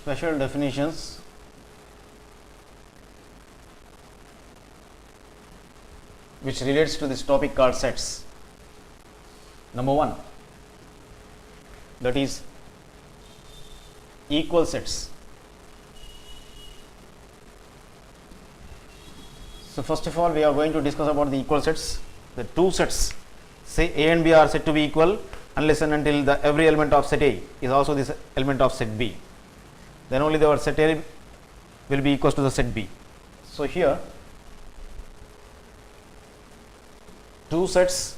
special definitions which relates to this topic called sets. Number 1, that is equal sets. So first of all, we are going to discuss about the equal sets. The two sets, say A and B, are said to be equal unless and until the every element of set A is also this element of set B. Then only the set A will be equal to the set B. So here two sets,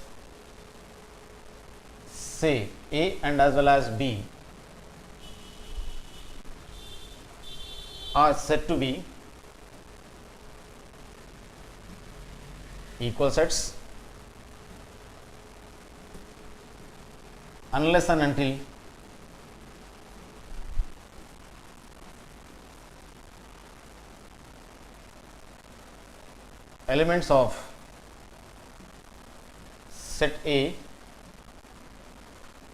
say A and as well as B, are said to be equal sets unless and until elements of set A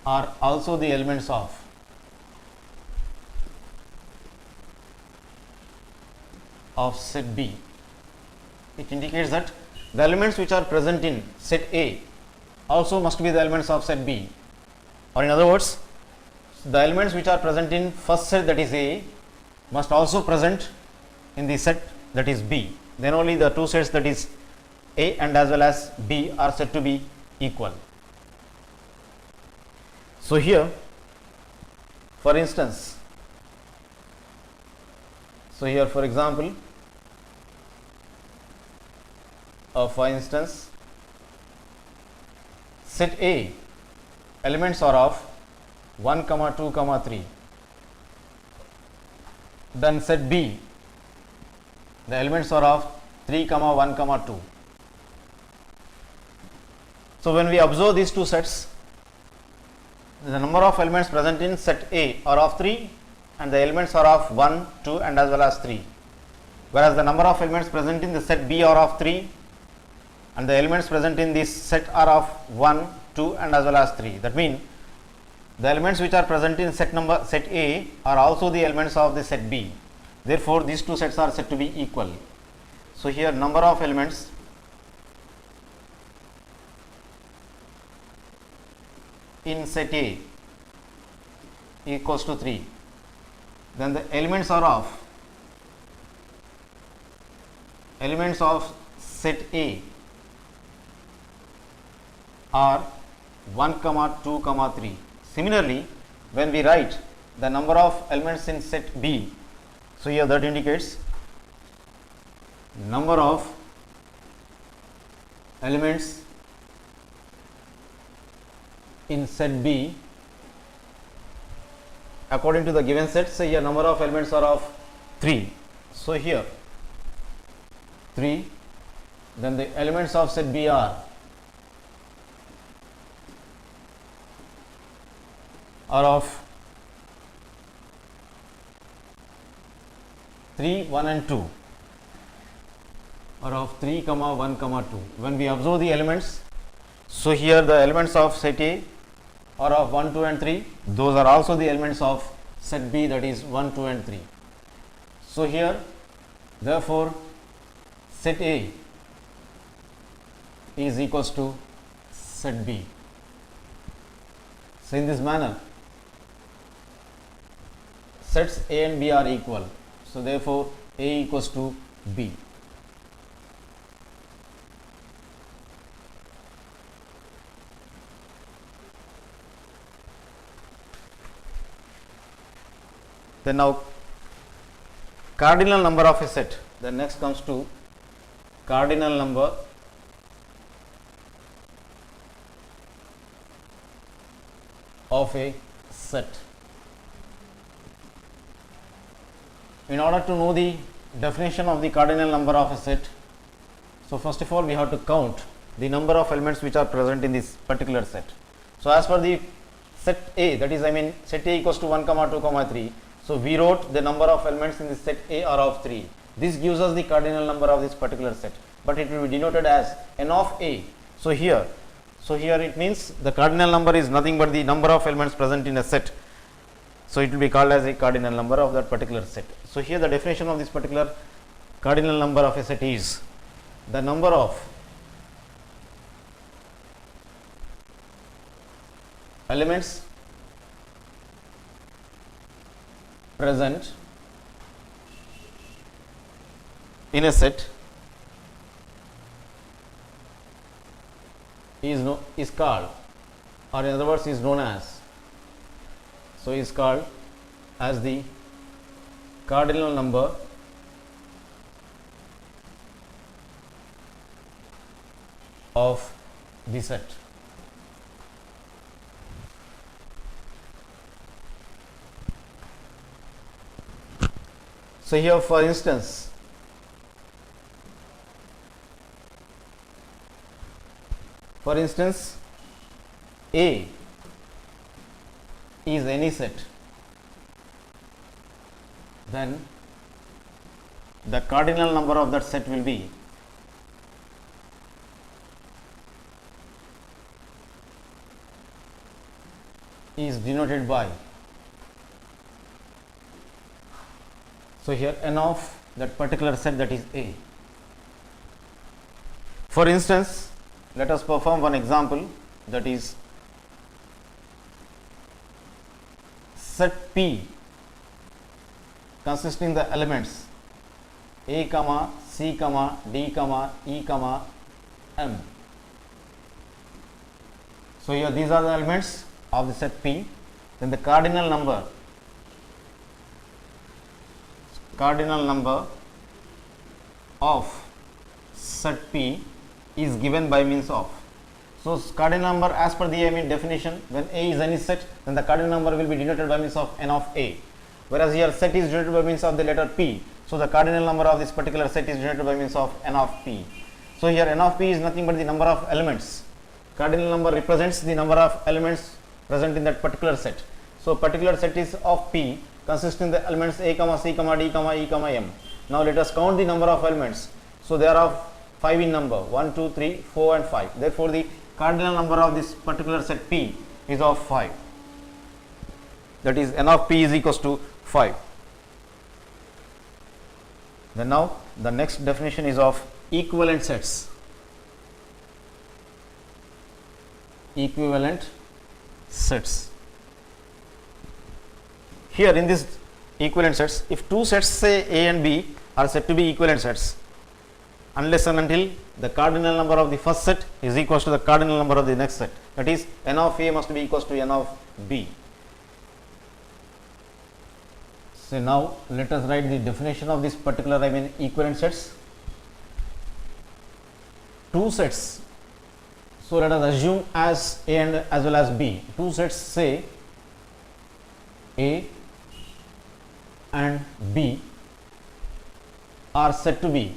are also the elements of set B. It indicates that the elements which are present in set A also must be the elements of set B, or in other words, the elements which are present in first set, that is A, must also present in the set that is B. Then only the two sets, that is A and as well as B, are said to be equal. So here, for instance, for example, set A elements are of 1, 2, 3. Then set B, the elements are of 3, 1, 2. So when we observe these two sets, the number of elements present in set A are of 3 and the elements are of 1, 2 and as well as 3. Whereas the number of elements present in the set B are of 3 and the elements present in this set are of 1, 2 and as well as 3. That means the elements which are present in set A are also the elements of the set B. Therefore, these two sets are said to be equal. So here number of elements in set A equals to 3. Then the elements of set A are 1, 2, 3. Similarly, when we write the number of elements in set B, so here that indicates number of elements in set B according to the given set. Say here number of elements are of 3. So here 3, then the elements of set B are of 3, 1 and 2, or of 3, 1, 2. When we observe the elements, so here the elements of set A are of 1, 2 and 3. Those are also the elements of set B, that is 1, 2 and 3. So here therefore set A is equals to set B. So in this manner sets A and B are equal. So therefore A equals to B. Then now cardinal number of a set. Then next comes to cardinal number of a set. In order to know the definition of the cardinal number of a set, so first of all we have to count the number of elements which are present in this particular set. So as per the set A, that is set A equals to 1, 2, 3. So we wrote the number of elements in the set A are of 3. This gives us the cardinal number of this particular set, but it will be denoted as n of A. So here it means the cardinal number is nothing but the number of elements present in a set. So it will be called as a cardinal number of that particular set. So here the definition of this particular cardinal number of a set is the number of elements present in a set is called, or in other words is known as, so is called as the cardinal number of the set. So here for instance, A is any set, then the cardinal number of that set will be is denoted by, so here n of that particular set, that is A. For instance, let us perform one example, that is set P consisting the elements A, C, D, E, M. So here these are the elements of the set P. Then the cardinal number of set P is given by means of, so cardinal number as per the definition, when A is any set, then the cardinal number will be denoted by means of n of A, whereas here set is denoted by means of the letter P, so the cardinal number of this particular set is denoted by means of n of P. So here n of P is nothing but the number of elements. Cardinal number represents the number of elements present in that particular set. So particular set is of P consisting the elements A, C, D, E, M. Now let us count the number of elements. So there are 5 in number, 1, 2, 3, 4 and 5. Therefore the cardinal number of this particular set P is of 5. That is n of P is equals to 5. Then now the next definition is of equivalent sets. Equivalent sets. Here in this equivalent sets, if two sets say A and B are said to be equivalent sets, unless and until the cardinal number of the first set is equals to the cardinal number of the next set, that is n of A must be equals to n of B. So now let us write the definition of this particular equivalent sets. Two sets, so let us assume as A and as well as B, two sets say A and B are said to be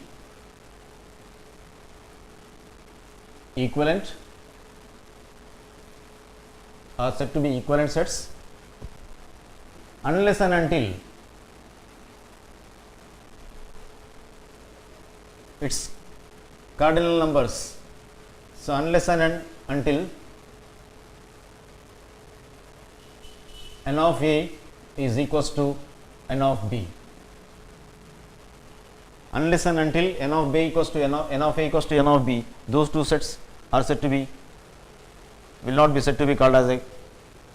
equivalent, are said to be equivalent sets unless and until its cardinal numbers. So unless and until n of A is equals to n of B. Unless and until n of B equals to n of A equals to n of B, those two sets are said to be, will not be said to be called as a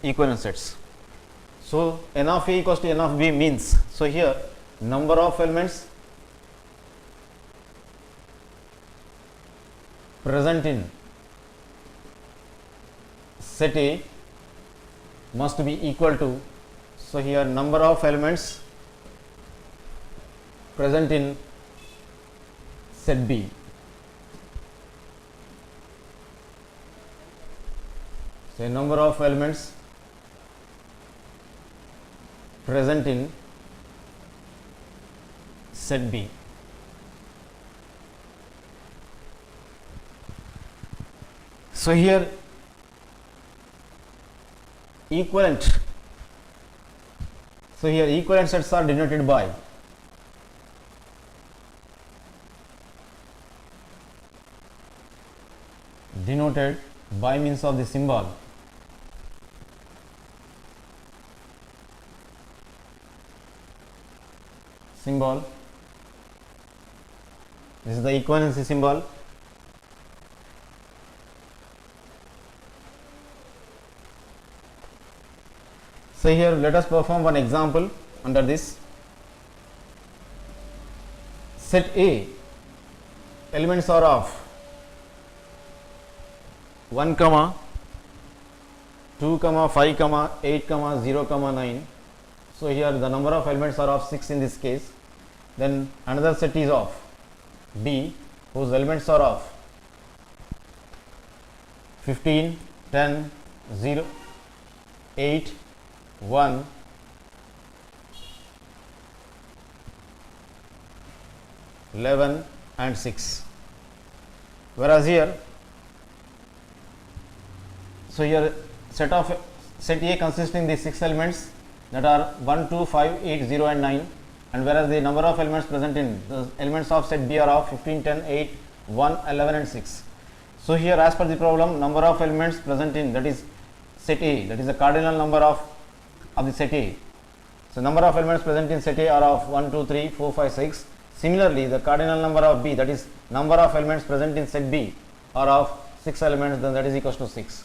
equivalent sets. So n of A equals to n of B means, so here number of elements present in set A must be equal to, so here number of elements present in set B. So number of elements present in set B. So here equivalent, so here equivalent sets are denoted by means of the symbol symbol. This is the equivalency symbol. So here let us perform one example under this. Set A, elements are of 1, 2, 5, 8, 0, 9. So here the number of elements are of 6 in this case. Then another set is of B, whose elements are of 15, 10, 0, 8, 1, 11 and 6. Whereas here, so here set A consisting these 6 elements that are 1, 2, 5, 8, 0 and 9, and whereas the number of elements present in the elements of set B are of 15, 10, 8, 1, 11 and 6. So here as per the problem, number of elements present in, that is set A, that is the cardinal number of the set A. So number of elements present in set A are of 1, 2, 3, 4, 5, 6. Similarly, the cardinal number of B, that is number of elements present in set B, are of 6 elements, then that is equals to 6.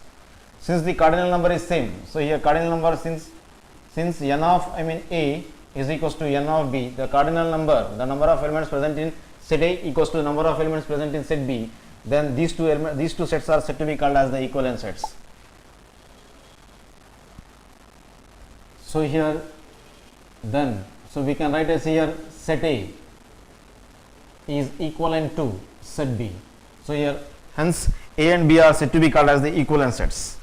Since the cardinal number is same, so here cardinal number, since n of A is equals to n of B, the cardinal number, the number of elements present in set A equals to the number of elements present in set B, then these two sets are said to be called as the equivalent sets. So here then, so we can write as here set A is equivalent to set B. So here hence A and B are said to be called as the equivalent sets.